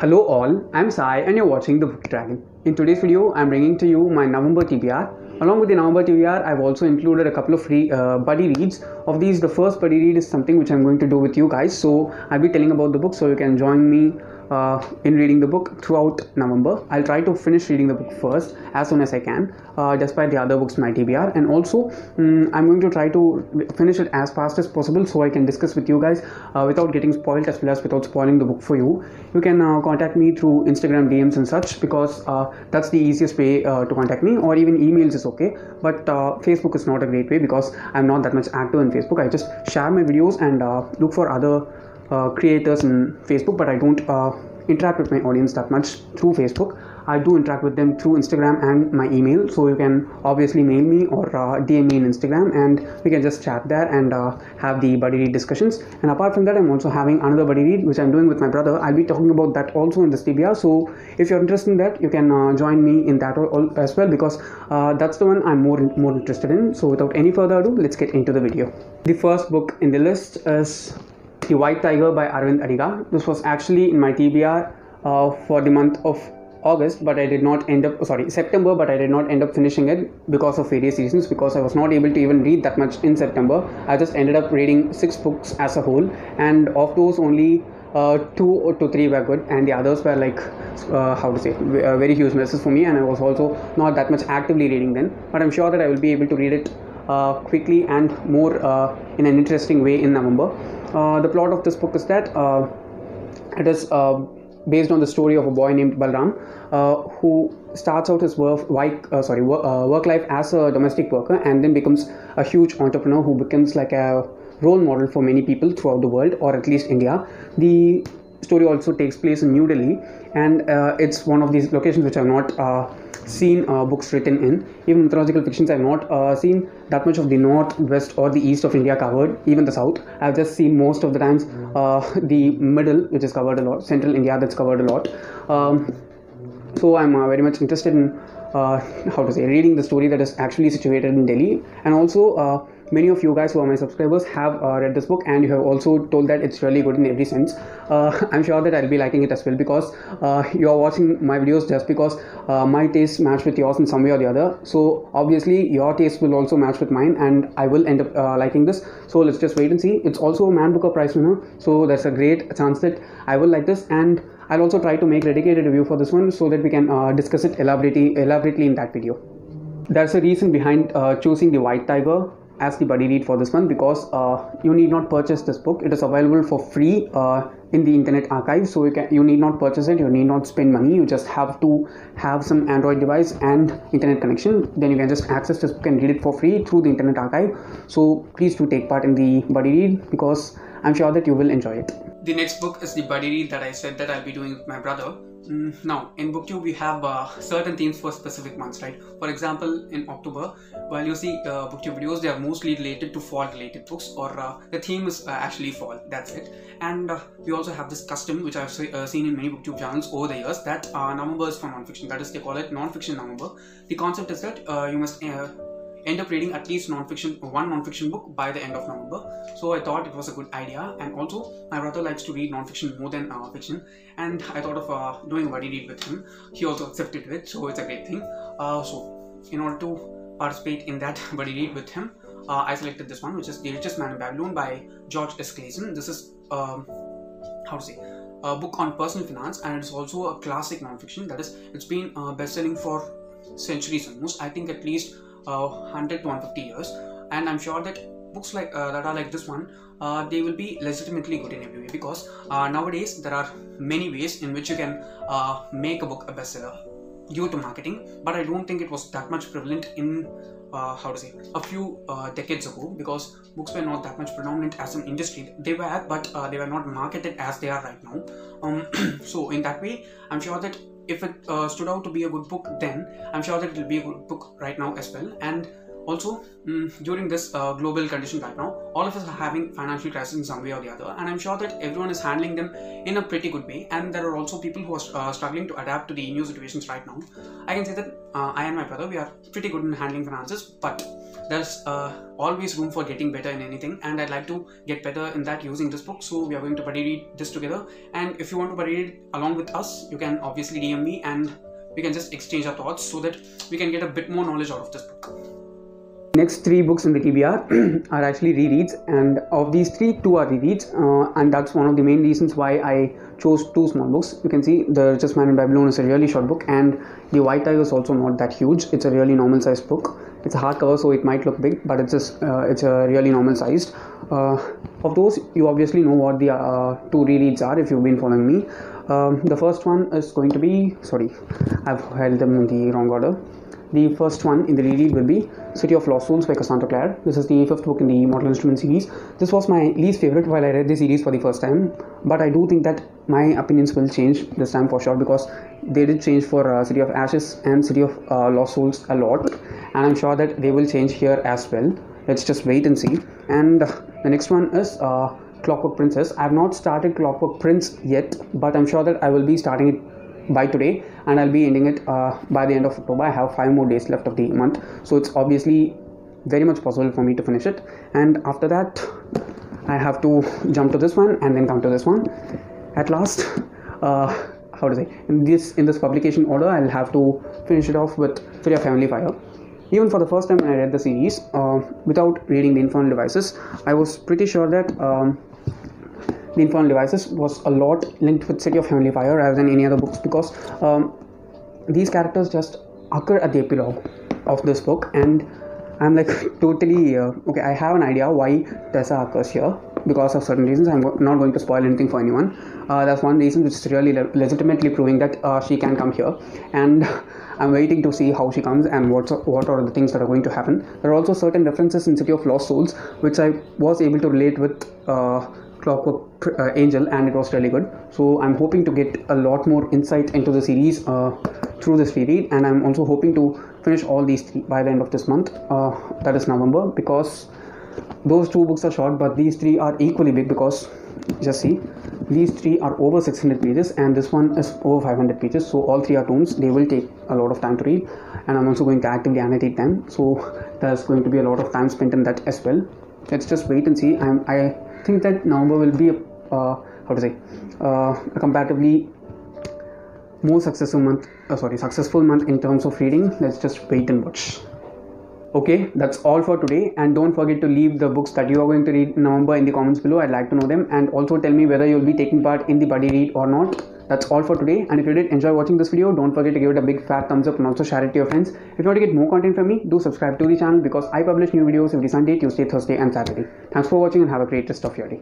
Hello all, I'm Sai and you're watching The Book Dragon. In today's video, I'm bringing to you my November TBR. Along with the November TBR, I've also included a couple of free buddy reads. Of these, the first buddy read is something which I'm going to do with you guys. So I'll be telling about the book so you can join me in reading the book throughout November. I'll try to finish reading the book first as soon as I can, despite the other books in my TBR. And also, I'm going to try to finish it as fast as possible so I can discuss with you guys without getting spoiled, as well as without spoiling the book for you. You can contact me through Instagram DMs and such, because that's the easiest way to contact me, or even emails is okay. But Facebook is not a great way because I'm not that much active in Facebook. I just share my videos and look for other creators in Facebook, but I don't interact with my audience that much through Facebook. I do interact with them through Instagram and my email, so you can obviously mail me or DM me in Instagram, and we can just chat there and have the buddy read discussions. And apart from that, I'm also having another buddy read which I'm doing with my brother. I'll be talking about that also in this TBR, so if you're interested in that, you can join me in that as well, because that's the one I'm more interested in. So without any further ado, let's get into the video. The first book in the list is The White Tiger by Aravind Adiga. This was actually in my TBR for the month of August, but I did not end up, September, but I did not end up finishing it because of various reasons, because I was not able to even read that much in September. I just ended up reading 6 books as a whole, and of those only 2 to 3 were good, and the others were like very huge messes for me, and I was also not that much actively reading then. But I'm sure that I will be able to read it quickly and more in an interesting way in November. The plot of this book is that it is based on the story of a boy named Balram, who starts out his work life as a domestic worker, and then becomes a huge entrepreneur who becomes like a role model for many people throughout the world, or at least India. The story also takes place in New Delhi, and it's one of these locations which I've not seen books written in. Even mythological fictions, I've not seen that much of the north, west, or the east of India covered, even the south. I've just seen most of the times the middle, which is covered a lot, central India, that's covered a lot. So I'm very much interested in reading the story that is actually situated in Delhi. And also many of you guys who are my subscribers have read this book, and you have also told that it's really good in every sense. I'm sure that I'll be liking it as well, because you are watching my videos just because my tastes match with yours in some way or the other. So obviously your taste will also match with mine, and I will end up liking this. So let's just wait and see. It's also a Man Booker Prize winner, so there's a great chance that I will like this, and I'll also try to make a dedicated review for this one so that we can discuss it elaborately in that video. There's a reason behind choosing The White Tiger as the buddy read for this one, because you need not purchase this book. It is available for free in the Internet Archive, so you need not purchase it, you need not spend money. You just have to have some Android device and internet connection, then you can just access this book and read it for free through the Internet Archive. So please do take part in the buddy read, because I'm sure that you will enjoy it. The next book is the buddy read that I said that I'll be doing with my brother. Now, in BookTube, we have certain themes for specific months, right? For example, in October, while you see BookTube videos, they are mostly related to fall-related books, or the theme is actually fall, that's it. And we also have this custom, which I've seen in many BookTube channels over the years, that November is for non-fiction. That is, they call it non-fiction November. The concept is that you must end up reading at least one non-fiction book by the end of November. So I thought it was a good idea, and also my brother likes to read non-fiction more than fiction, and I thought of doing a buddy read with him. He also accepted it, so it's a great thing. So in order to participate in that buddy read with him, I selected this one, which is The Richest Man in Babylon by George S. Clason. This is a book on personal finance, and it's also a classic non-fiction. That is, it's been best-selling for centuries almost. I think at least 100 to 150 years, and I'm sure that books like that are like this one, they will be legitimately good in every way, because nowadays there are many ways in which you can make a book a bestseller due to marketing. But I don't think it was that much prevalent in a few decades ago, because books were not that much predominant as an industry. They were, but they were not marketed as they are right now. So in that way, I'm sure that if it stood out to be a good book then, I'm sure that it will be a good book right now as well. And also, during this global condition right now, all of us are having financial crisis in some way or the other, and I'm sure that everyone is handling them in a pretty good way. And there are also people who are struggling to adapt to the new situations right now. I can say that I and my brother, we are pretty good in handling finances, but there's always room for getting better in anything, and I'd like to get better in that using this book. So we are going to buddy read this together, and if you want to buddy read along with us, you can obviously DM me and we can just exchange our thoughts so that we can get a bit more knowledge out of this book. Next 3 books in the TBR are actually rereads, and of these 3, 2 are rereads, and that's one of the main reasons why I chose 2 small books. You can see The Richest Man in Babylon is a really short book, and The White Tiger is also not that huge. It's a really normal sized book. It's a hardcover, so it might look big, but it's just it's a really normal sized. Of those, you obviously know what the 2 rereads are if you've been following me. The first one is going to be, sorry, I've held them in the wrong order. The first one in the reread will be City of Lost Souls by Cassandra Clare. This is the 5th book in the Mortal Instruments series. This was my least favorite while I read the series for the first time, but I do think that my opinions will change this time for sure, because they did change for City of Ashes and City of Lost Souls a lot, and I'm sure that they will change here as well. Let's just wait and see. And the next one is Clockwork Princess. I have not started Clockwork Prince yet, but I'm sure that I will be starting it by today, and I'll be ending it by the end of October. I have 5 more days left of the month, so it's obviously very much possible for me to finish it. And after that, I have to jump to this one and then come to this one. At last, how to say, in this publication order, I'll have to finish it off with Fury of Heavenly Fire. Even for the first time when I read the series, without reading The Infernal Devices, I was pretty sure that The Infernal Devices was a lot linked with City of Heavenly Fire rather than any other books, because these characters just occur at the epilogue of this book, and I'm like totally okay, I have an idea why Tessa occurs here because of certain reasons. I'm not going to spoil anything for anyone. That's one reason which is really legitimately proving that she can come here, and I'm waiting to see how she comes and what are the things that are going to happen. There are also certain references in City of Lost Souls which I was able to relate with Clockwork Angel, and it was really good. So I'm hoping to get a lot more insight into the series through this reread, and I'm also hoping to finish all these 3 by the end of this month, that is November, because those 2 books are short, but these 3 are equally big, because just see, these 3 are over 600 pages and this one is over 500 pages. So all 3 are tomes. They will take a lot of time to read, and I'm also going to actively annotate them, so there's going to be a lot of time spent in that as well. Let's just wait and see. I think that November will be a comparatively more successful month in terms of reading. Let's just wait and watch. Okay, that's all for today, and don't forget to leave the books that you are going to read in November in the comments below. I'd like to know them, and also tell me whether you'll be taking part in the buddy read or not. That's all for today, and if you did enjoy watching this video, don't forget to give it a big fat thumbs up and also share it to your friends. If you want to get more content from me, do subscribe to the channel, because I publish new videos every Sunday, Tuesday, Thursday and Saturday. Thanks for watching and have a great rest of your day.